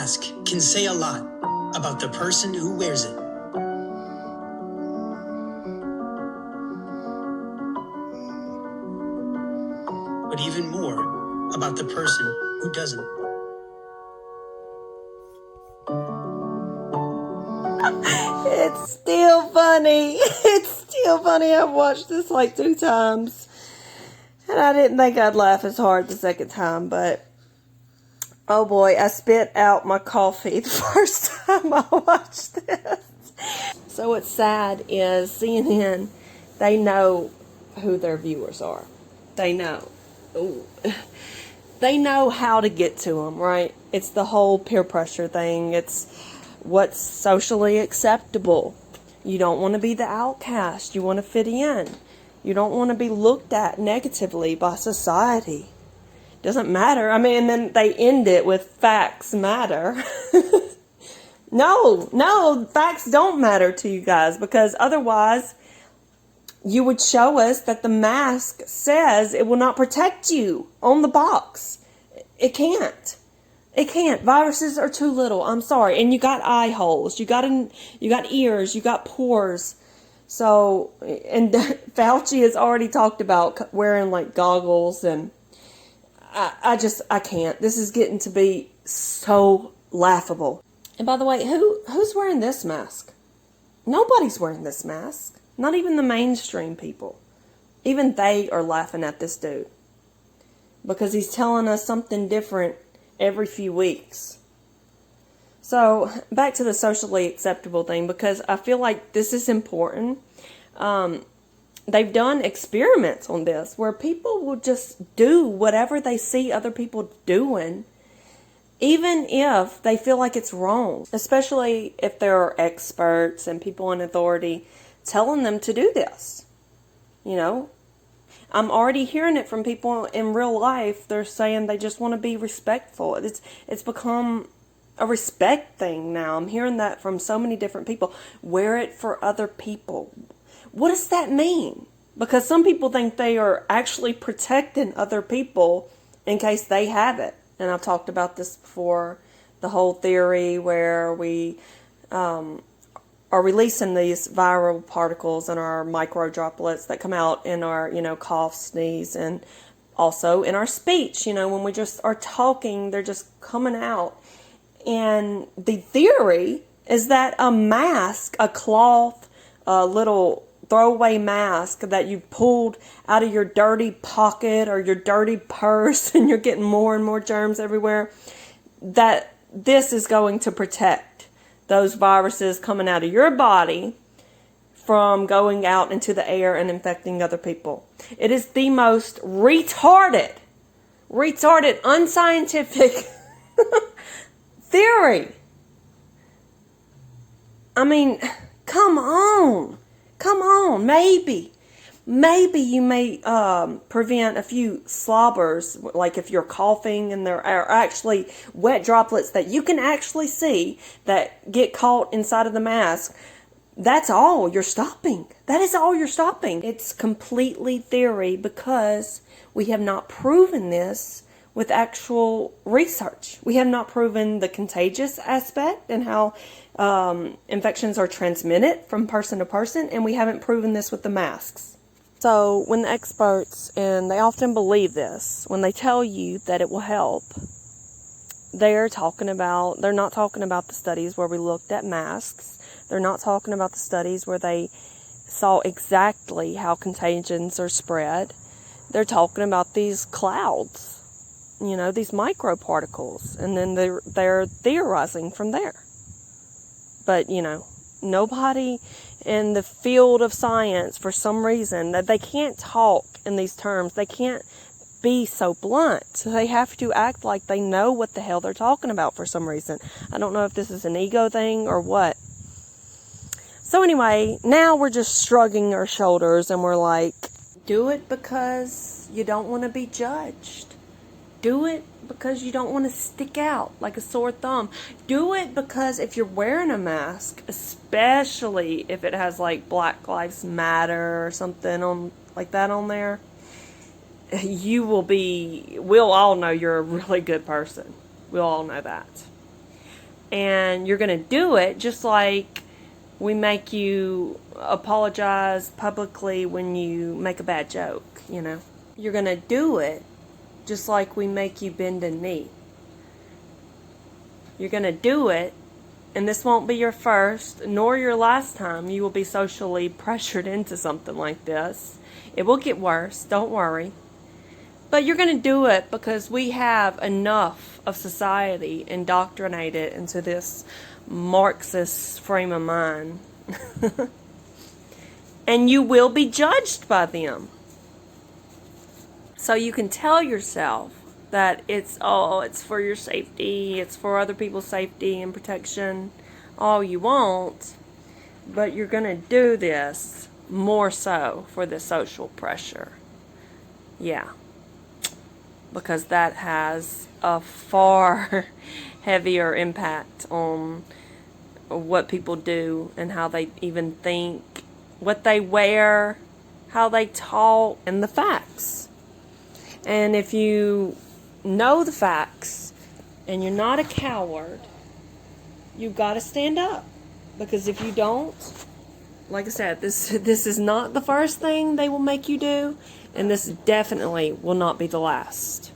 mask can say a lot about the person who wears it. But even more about the person who doesn't. It's still funny. It's still funny. I've watched this like 2 times. And I didn't think I'd laugh as hard the second time, but oh boy, I spit out my coffee the first time I watched this. So what's sad is CNN, they know who their viewers are. They know. Ooh. They know how to get to them, right? It's the whole peer pressure thing. It's what's socially acceptable. You don't want to be the outcast. You want to fit in. You don't want to be looked at negatively by society. Doesn't matter. I mean, and then they end it with facts matter. No, facts don't matter to you guys, because otherwise you would show us that the mask says it will not protect you on the box. It can't. It can't. Viruses are too little. I'm sorry. And you got eye holes. You got ears. You got pores. So, and Fauci has already talked about wearing like goggles, and I can't. This is getting to be so laughable. And by the way, who's wearing this mask? Nobody's wearing this mask. Not even the mainstream people. Even they are laughing at this dude, because he's telling us something different every few weeks. So, back to the socially acceptable thing, because I feel like this is important. They've done experiments on this where people will just do whatever they see other people doing, even if they feel like it's wrong. Especially if there are experts and people in authority telling them to do this. You know, I'm already hearing it from people in real life. They're saying they just want to be respectful. It's become a respect thing now. I'm hearing that from so many different people. Wear it for other people. What does that mean? Because some people think they are actually protecting other people in case they have it. And I've talked about this before, the whole theory where we are releasing these viral particles in our micro droplets that come out in our, cough, sneeze, and also in our speech. When we just are talking, they're just coming out. And the theory is that a mask, a cloth, a little throwaway mask that you pulled out of your dirty pocket or your dirty purse, and you're getting more and more germs everywhere, that this is going to protect those viruses coming out of your body from going out into the air and infecting other people. It is the most retarded, unscientific theory. I mean, come on. Maybe you may prevent a few slobbers, like if you're coughing and there are actually wet droplets that you can actually see that get caught inside of the mask. That's all you're stopping. That is all you're stopping. It's completely theory, because we have not proven this with actual research. We have not proven the contagious aspect and how infections are transmitted from person to person, and we haven't proven this with the masks. So when the experts, and they often believe this, when they tell you that it will help, they're not talking about the studies where we looked at masks. They're not talking about the studies where they saw exactly how contagions are spread. They're talking about these clouds, these microparticles, and then they're theorizing from there. But, nobody in the field of science, for some reason, that they can't talk in these terms. They can't be so blunt. So they have to act like they know what the hell they're talking about for some reason. I don't know if this is an ego thing or what. So anyway, now we're just shrugging our shoulders and we're like, do it because you don't want to be judged. Do it because you don't want to stick out like a sore thumb. Do it because if you're wearing a mask, especially if it has like Black Lives Matter or something on like that on there, we'll all know you're a really good person. We'll all know that. And you're going to do it just like we make you apologize publicly when you make a bad joke, you know. You're going to do it just like we make you bend a knee. You're going to do it, and this won't be your first nor your last time you will be socially pressured into something like this. It will get worse, don't worry. But you're going to do it because we have enough of society indoctrinated into this Marxist frame of mind. And you will be judged by them. So you can tell yourself that it's for your safety, it's for other people's safety and protection, all you want, but you're going to do this more so for the social pressure. Yeah. Because that has a far heavier impact on what people do and how they even think, what they wear, how they talk, and the facts. And if you know the facts and you're not a coward, you've got to stand up. Because if you don't, like I said, this is not the first thing they will make you do, and this definitely will not be the last.